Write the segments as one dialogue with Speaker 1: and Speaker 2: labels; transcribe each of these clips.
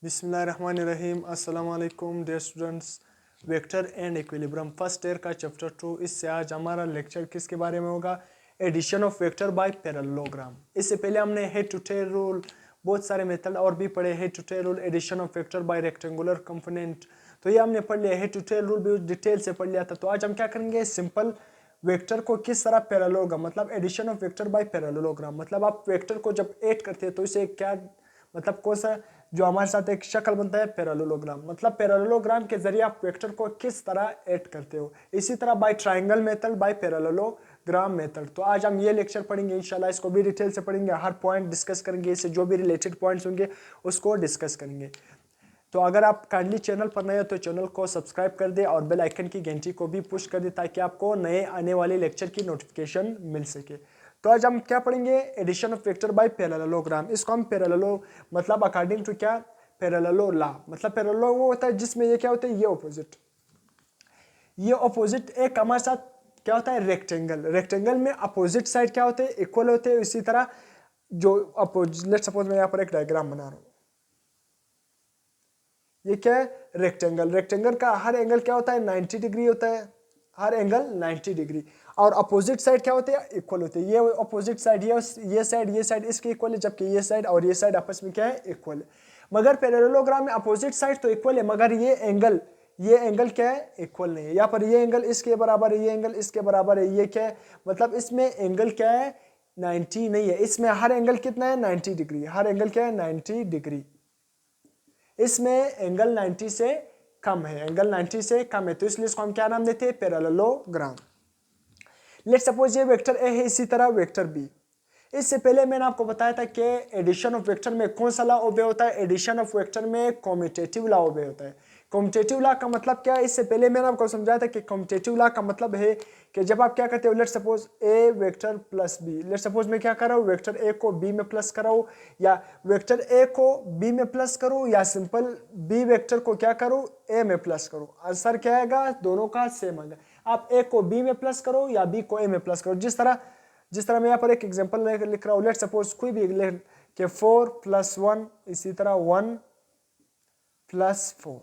Speaker 1: बिस्मिल्लाहिर्रहमानिर्रहीम। अस्सलाम वालेकुम dear students. Vector and equilibrium first year का चैप्टर 2। इससे आज हमारा लेक्चर किसके बारे में होगा? Addition of vector by parallelogram. इससे पहले हमने हेड टू टेल रूल, बहुत सारे मेथड और भी पढ़े। Head to tail rule, addition of vector by rectangular component, तो ये हमने पढ़ लिया। हेड टू टेल रूल भी डिटेल से पढ़ लिया था। तो आज हम क्या करेंगे, सिंपल वेक्टर को किस तरह पैरेललोग्राम, मतलब addition of vector by parallelogram, मतलब आप वेक्टर को जब ऐड करते हैं तो इसे क्या मतलब कौन सा जो हमारे साथ एक शक्ल बनता है पैरेललोग्राम, मतलब पैरेललोग्राम के जरिए आप वेक्टर को किस तरह ऐड करते हो। इसी तरह by triangle method, by parallelogram method. तो आज हम ये लेक्चर पढ़ेंगे इंशाल्लाह। इसको भी डिटेल से पढ़ेंगे, हर पॉइंट डिस्कस करेंगे, इससे जो भी रिलेटेड पॉइंट्स होंगे उसको डिस्कस करेंगे। तो अगर आप काइंडली चैनल पर नए हो तो चैनल को सब्सक्राइब कर दे और बेल आइकन की घंटी को भी पुश कर दे ताकि आपको नए आने वाले लेक्चर की नोटिफिकेशन मिल सके। तो आज हम क्या पढ़ेंगे, addition of vector by parallelogram. इसको हम पैरेललो मतलब अकॉर्डिंग टू क्या, पैरेललो लॉ, मतलब पैरेललो वो होता है जिसमें ये क्या होता है, ये ऑपोजिट, ये ऑपोजिट एक हमारे साथ क्या होता है, रेक्टेंगल। रेक्टेंगल में अपोजिट साइड क्या होते हैं, इक्वल होते हैं। इसी तरह जो अपोजिट, लेट्स सपोज मैं यहाँ पर एक डायग्राम बना रहा हूँ, ये क्या है, रेक्टेंगल। रेक्टेंगल का हर एंगल क्या होता है, 90 डिग्री होता है, हर एंगल 90 डिग्री। और अपोजिट साइड क्या होते हैं, इक्वल होते हैं। ये अपोजिट साइड, ये साइड इसके इक्वल है, जबकि ये साइड और ये साइड आपस में क्या है, इक्वल है। मगर पैरेललोग्राम में अपोजिट साइड तो इक्वल है, मगर ये एंगल क्या है, इक्वल नहीं है। यहाँ पर ये एंगल इसके बराबर है, ये एंगल इसके बराबर है, ये क्या है, मतलब इसमें एंगल क्या है, 90 नहीं है। इसमें हर एंगल कितना है, 90 डिग्री। हर एंगल क्या है, 90 डिग्री। इसमें एंगल 90 से कम है, एंगल 90 से कम है, तो इसलिए इसको हम क्या नाम देते हैं, पैरेललोग्राम। लेट्स सपोज ये वेक्टर ए है, इसी तरह वेक्टर बी। इससे पहले मैंने आपको बताया था कि एडिशन ऑफ वेक्टर में कौन सा लॉ ओबे होता है, एडिशन ऑफ वेक्टर में कम्यूटेटिव लॉ ओबे होता है। कम्यूटेटिव लॉ का मतलब क्या है, इससे पहले मैंने आपको समझाया था कि कम्यूटेटिव लॉ का मतलब है कि जब आप क्या करते हो, let's suppose A vector plus B, let's suppose मैं क्या कर रहा हूँ, वेक्टर ए को बी में प्लस कर रहा हूँ, या वेक्टर ए को बी में प्लस करूँ, या सिंपल बी वेक्टर को क्या करूँ, ए में प्लस करूँ। आंसर क्या आएगा, दोनों का सेम आएगा। आप ए को बी में प्लस करो या बी को ए में प्लस करो। जिस तरह मैं यहाँ पर एक एग्जांपल लिख रहा हूँ, लेट्स सपोज कोई भी लिख के 4 + 1, इसी तरह 1 + 4।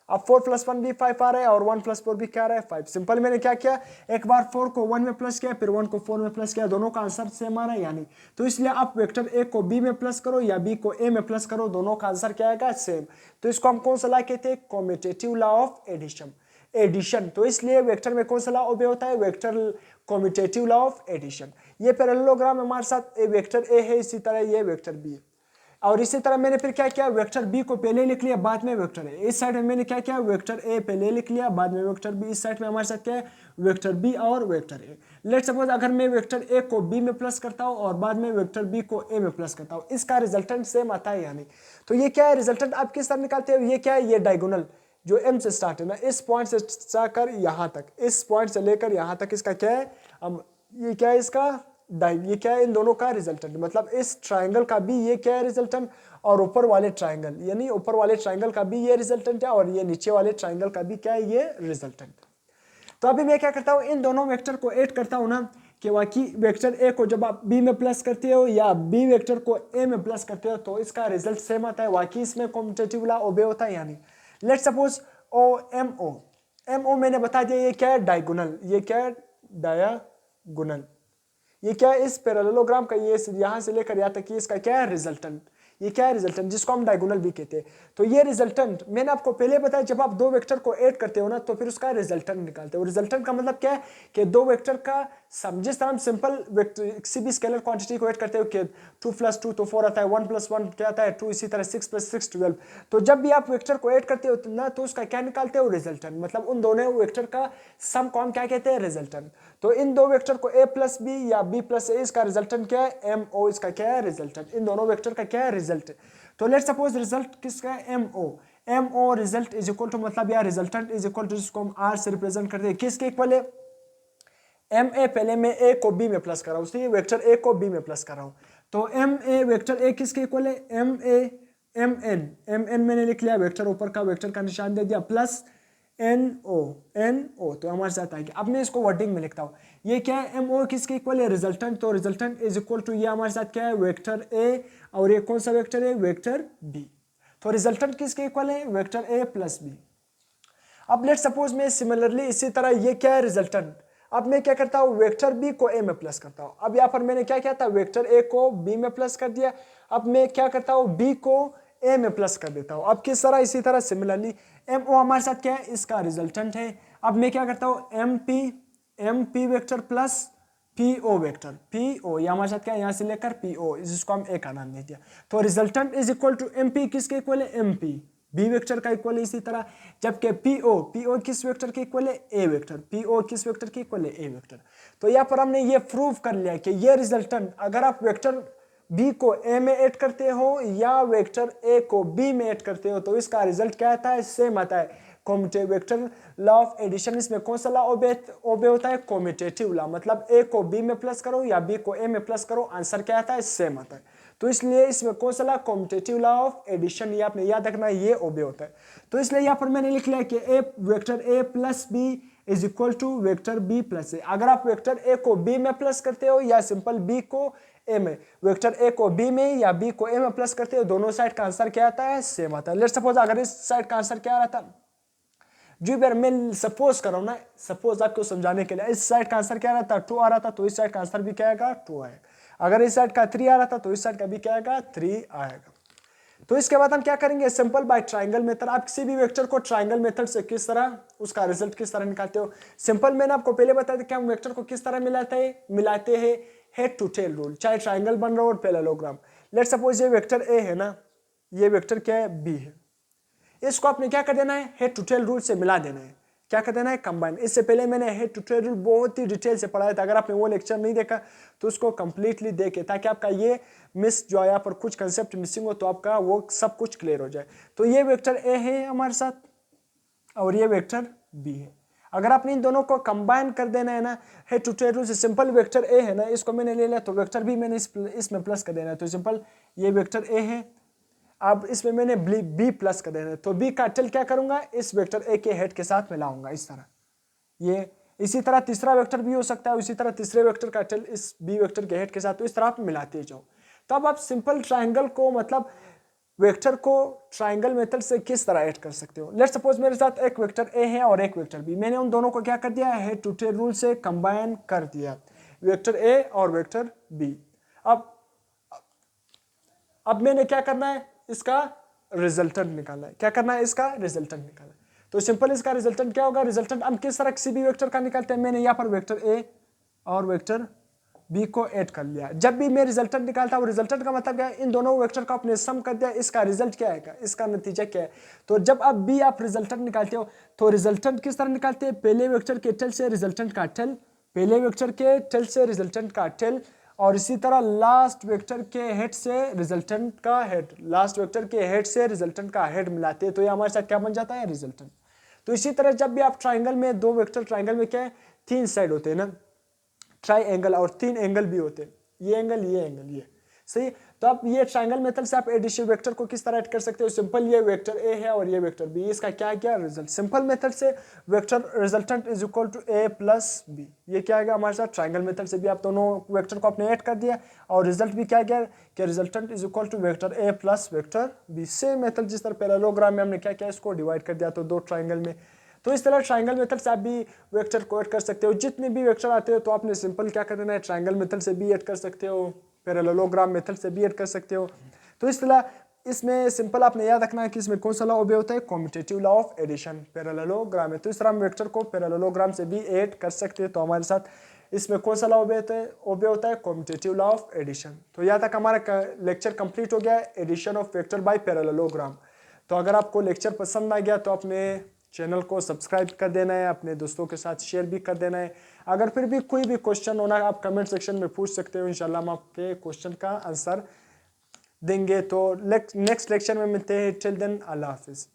Speaker 1: अब 4 + 1 भी 5 आ रहा है और 1 + 4 भी क्या आ रहा है, 5। सिंपल मैंने क्या किया, एक बार 4 को 1 में प्लस किया, फिर 1 को 4 में प्लस किया, दोनों का आंसर सेम आ रहा है यानी। तो इसलिए आप वेक्टर ए को बी में प्लस करो या बी को ए में प्लस करो, दोनों का आंसर क्या आएगा, सेम। तो इसको हम कौन सा लॉ कहते हैं, कम्यूटेटिव लॉ ऑफ एडिशन। तो इसलिए वेक्टर में कौन सा लॉ ओबे होता है, vector commutative law of addition. ये पैरेललोग्राम हमारे साथ वेक्टर ए है, इसी तरह ये वेक्टर बी है। और इसी तरह मैंने फिर क्या किया, वेक्टर बी को पहले लिख लिया, बाद में वेक्टर ए। इस साइड में मैंने क्या किया, वेक्टर ए पहले लिख लिया, बाद में वेक्टर बी। इस साइड में हमारे साथ क्या है, वेक्टर बी और वेक्टर ए। लेट्स सपोज अगर मैं वेक्टर ए को बी में प्लस करता हूँ और बाद में वेक्टर बी को ए में प्लस करता हूँ, इसका रिजल्टेंट सेम आता है यानी। तो ये क्या है, रिजल्टेंट आप किस तरह निकालते हो, ये क्या है, ये डायगोनल जो एम से स्टार्ट है ना, इस पॉइंट से जाकर यहाँ तक, इस पॉइंट से लेकर यहाँ तक, इसका क्या है, अब ये क्या है, इसका ये क्या है, इन दोनों का रिजल्टेंट, मतलब इस ट्राइंगल का भी ये क्या है, रिजल्टेंट, और ऊपर वाले ट्राइंगल यानी ऊपर वाले ट्राइंगल का भी ये रिजल्टेंट है, और ये नीचे वाले ट्राइंगल का भी क्या है, ये रिजल्टेंट। तो अभी मैं क्या करता हूँ, इन दोनों वेक्टर को ऐड करता हूँ ना, कि बाकी वेक्टर ए को जब आप बी में प्लस करते हो या बी वेक्टर को ए में प्लस करते हो तो इसका रिजल्ट सेम आता है, बाकी इसमें कम्यूटेटिव लॉ ओबे होता है यानी। लेट्स सपोज एम ओ मैंने बता दिया, ये क्या है, डायगोनल। ये क्या है, डायगोनल। ये क्या है, इस पैरेललोग्राम का ये यहाँ से लेकर यहाँ तक, इसका क्या है, रिजल्टेंट। ये क्या है, रिजल्टेंट, जिसको हम डायगोनल भी कहते हैं। तो ये रिजल्टेंट मैंने आपको पहले बताया, जब आप दो वेक्टर को ऐड करते हो ना तो फिर उसका रिजल्टेंट निकालते हो। रिजल्टेंट का मतलब क्या है, कि दो वेक्टर का सम, जिस तरह हम सिंपल किसी भी स्केलर क्वांटिटी को ऐड करते हो कि 2 + 2 तो 4 आता है, 1 + 1 क्या आता है, 2, इसी तरह 6 + 6 12। तो जब भी आप वेक्टर को ऐड करते हो ना तो उसका क्या निकालते हो, रिजल्टेंट, मतलब उन दोनों वेक्टर का सम को हम क्या कहते हैं, रिजल्टेंट। तो इन दो वेक्टर को a + b या b + a, इसका रिजल्टेंट क्या है, mo, इसका क्या है, रिजल्टेंट। इन दोनों वेक्टर का क्या है, रिजल्ट। तो लेट्स सपोज रिजल्ट किसका है, mo result is equal to, मतलब या रिजल्टेंट इज इक्वल टू, जिसको हम r से रिप्रेजेंट करते हैं, किसके इक्वल है, ma। पहले मैं a को b में प्लस कर रहा हूँ, इसलिए वेक्टर a को b में प्लस कर रहा हूँ। तो ma वेक्टर a किसके इक्वल है, mn मैंने लिख लिया, वेक्टर ऊपर का वेक्टर का निशान दे दिया, प्लस no तो हमारे साथ आएगी। अब मैं इसको वर्डिंग में लिखता हूँ, ये क्या है, mo किसके इक्वल है, रिजल्टेंट। तो रिजल्टेंट इज इक्वल टू, ये हमारे साथ क्या है, वेक्टर a, और ये कौन सा वेक्टर है, वेक्टर b। तो रिजल्टेंट किसके इक्वल है, वेक्टर ए प्लस बी। अब लेट सपोज मैं सिमिलरली इसी तरह, ये क्या है रिजल्टेंट, अब मैं क्या करता हूँ वेक्टर बी को ए में प्लस करता हूँ। अब यहाँ पर मैंने क्या किया था, वेक्टर ए को बी में प्लस कर दिया, अब मैं क्या करता हूँ बी को ए में प्लस कर देता हूँ। अब किस तरह, इसी तरह सिमिलरली एम ओ हमारे साथ क्या है, इसका रिजल्टेंट है। अब मैं क्या करता हूँ M P vector plus P O vector, P O ये हमारे साथ क्या है, यहाँ से लेकर पी ओ, जिसको हम ए का नाम दे दिया। तो resultant is equal to M P, किसके इक्वल है, एम पी बी वेक्टर का इक्वल है इसी तरह। जबकि पी ओ किस वेक्टर के इक्वल है, ए वेक्टर, पी ओ किस वेक्टर के इक्वल है, ए वेक्टर। तो यहाँ पर हमने ये प्रूव कर लिया कि ये रिजल्टेंट अगर आप वेक्टर बी को ए में ऐड करते हो या वेक्टर ए को बी में ऐड करते हो तो इसका रिजल्ट क्या आता है, सेम आता है। Commutative vector law of addition, इसमें कौन सा लॉ ओबे होता है, कॉम्यूटेटिव लॉ, मतलब ए को बी में प्लस करो या बी को ए में प्लस करो, आंसर क्या आता है, सेम आता है। तो इसलिए इसमें कौन सा law, commutative law of addition, ये आपने याद रखना है, ये ओबे होता है। तो इसलिए यहाँ पर मैंने लिख लिया कि a vector A plus b is equal to vector b plus a. अगर आप वेक्टर ए को बी में प्लस करते हो या सिंपल बी को ए में, वेक्टर ए को बी में या बी को ए में प्लस करते हो, दोनों साइड का आंसर क्या आता है, सेम आता है। लेट्स सपोज अगर इस साइड का आंसर क्या आ रहा था, जी बार मैं सपोज कर रहा हूं ना, सपोज आपको समझाने के लिए, इस साइड का आंसर क्या आ रहा था, 2 आ रहा था, तो इस साइड का आंसर भी क्या आएगा, 2 आएगा। अगर इस साइड का 3 आ रहा था तो इस साइड का भी क्या आएगा, 3 आएगा। तो इसके बाद हम क्या करेंगे, सिंपल बाय ट्राइंगल मेथड। आप किसी भी वेक्टर को ट्राइंगल मेथड से किस तरह उसका रिजल्ट किस तरह निकालते हो, सिंपल मैंने आपको पहले बताया था कि हम वेक्टर को किस तरह मिलाते हैं हेड टू टेल रूल, चाहे ट्राइंगल बन रहा हो और पैरेललोग्राम। लेट सपोज ये वेक्टर ए है ना, ये वेक्टर क्या है, बी है, इसको आपने क्या कर देना है, हेड टू टेल रूल से मिला देना है। क्या कर देना है, कंबाइन। इससे पहले मैंने हेड टू टेल रूल बहुत ही डिटेल से पढ़ाया था, अगर आपने वो लेक्चर नहीं देखा तो उसको कंप्लीटली देखे, ताकि आपका ये मिस जो है यहाँ पर कुछ कंसेप्ट मिसिंग हो तो आपका वो सब कुछ क्लियर हो जाए। तो ये वेक्टर ए है हमारे साथ और ये वेक्टर बी है। अगर आपने इन दोनों को कंबाइन कर देना है ना हेड टू टेल रूल से, सिंपल वेक्टर ए है ना, इसको मैंने ले लिया तो वेक्टर बी मैंने इसमें प्लस कर देना है। तो सिंपल ये वेक्टर ए है, अब इसमें मैंने बी प्लस कर देना है, तो बी का टेल क्या करूंगा, इस वेक्टर ए के हेड के साथ मिलाऊंगा इस तरह। ये इसी तरह तीसरा वेक्टर भी हो सकता है, इसी तरह तीसरे वेक्टर का टेल इस बी वेक्टर के हेड के साथ, तो इस तरह आप मिलाते जाओ। तो अब आप सिंपल ट्राइंगल को, मतलब वेक्टर को ट्राइंगल मेथड से किस तरह ऐड कर सकते हो। लेट सपोज मेरे साथ एक वेक्टर ए है और एक वेक्टर बी, मैंने उन दोनों को क्या कर दिया, हेड टू टेल रूल से कंबाइन कर दिया, वेक्टर ए और वेक्टर बी। अब मैंने क्या करना है, इसका रिजल्टेंट निकालना है। क्या करना है, इसका रिजल्टेंट निकालना है। तो सिंपल इसका रिजल्टेंट क्या होगा, रिजल्टेंट हम किस तरह किसी भी वेक्टर का निकालते हैं, मैंने यहाँ पर वेक्टर ए और वेक्टर बी को ऐड कर लिया। जब भी मैं रिजल्टेंट निकालता हूँ, रिजल्टेंट का मतलब क्या है, इन दोनों वेक्टर का आपने सम कर दिया, इसका रिजल्ट क्या आएगा, इसका नतीजा क्या है। तो जब अब भी आप रिजल्टेंट निकालते हो तो रिजल्टेंट किस तरह निकालते हैं, पहले वेक्टर के टेल से रिजल्टेंट का टेल, पहले वेक्टर के टेल से रिजल्टेंट का टेल, और इसी तरह लास्ट वेक्टर के हेड से रिजल्टेंट का हेड, लास्ट वेक्टर के हेड से रिजल्टेंट का हेड मिलाते हैं, तो ये हमारे साथ क्या बन जाता है, रिजल्टेंट। तो इसी तरह जब भी आप ट्राइंगल में, दो वेक्टर ट्राइंगल में क्या है, 3 साइड होते हैं ना, ट्राई एंगल, और 3 एंगल भी होते हैं, ये एंगल, ये सही। तो आप ये ट्राइंगल मेथड से आप एडिशन वेक्टर को किस तरह ऐड कर सकते हो, सिंपल ये वेक्टर ए है और ये वेक्टर बी, इसका क्या क्या रिजल्ट, सिंपल मेथड से vector resultant is equal to A plus B, ये क्या आएगा हमारे साथ, ट्राइंगल मेथड से भी आप दोनों वेक्टर को आपने ऐड कर दिया और रिजल्ट भी क्या गया कि resultant is equal to vector A plus vector B. Same method जिस तरह पैरेललोग्राम में हमने क्या किया, इसको डिवाइड कर दिया तो 2 ट्राइंगल में। तो इस तरह ट्राइंगल मेथड से आप भी वेक्टर को ऐड कर सकते हो, जितने भी वेक्टर आते हो तो आपने सिंपल क्या कर देना है, ट्राइंगल मेथड से भी ऐड कर सकते हो, पैरेललोग्राम मेथड से भी ऐड कर सकते हो। तो इस तरह इसमें सिंपल आपने याद रखना है कि इसमें कौन सा लॉ ओबे होता है, commutative law of addition, parallelogram है। तो इस तरह हम वेक्टर को पैरेललोग्राम से भी ऐड कर सकते हैं। तो हमारे साथ इसमें कौन सा लॉ ओबे होता है, कॉम्यूटेटिव लॉ ऑफ एडिशन। तो यहाँ तक हमारा लेक्चर कंप्लीट हो गया है, addition of vector by parallelogram. तो अगर आपको लेक्चर पसंद आ गया तो अपने चैनल को सब्सक्राइब कर देना है, अपने दोस्तों के साथ शेयर भी कर देना है। अगर फिर भी कोई भी क्वेश्चन होना आप कमेंट सेक्शन में पूछ सकते हो, इंशाल्लाह हम आपके क्वेश्चन का आंसर देंगे। तो नेक्स्ट लेक्चर में मिलते हैं, टिल देन अल्लाह हाफिज़।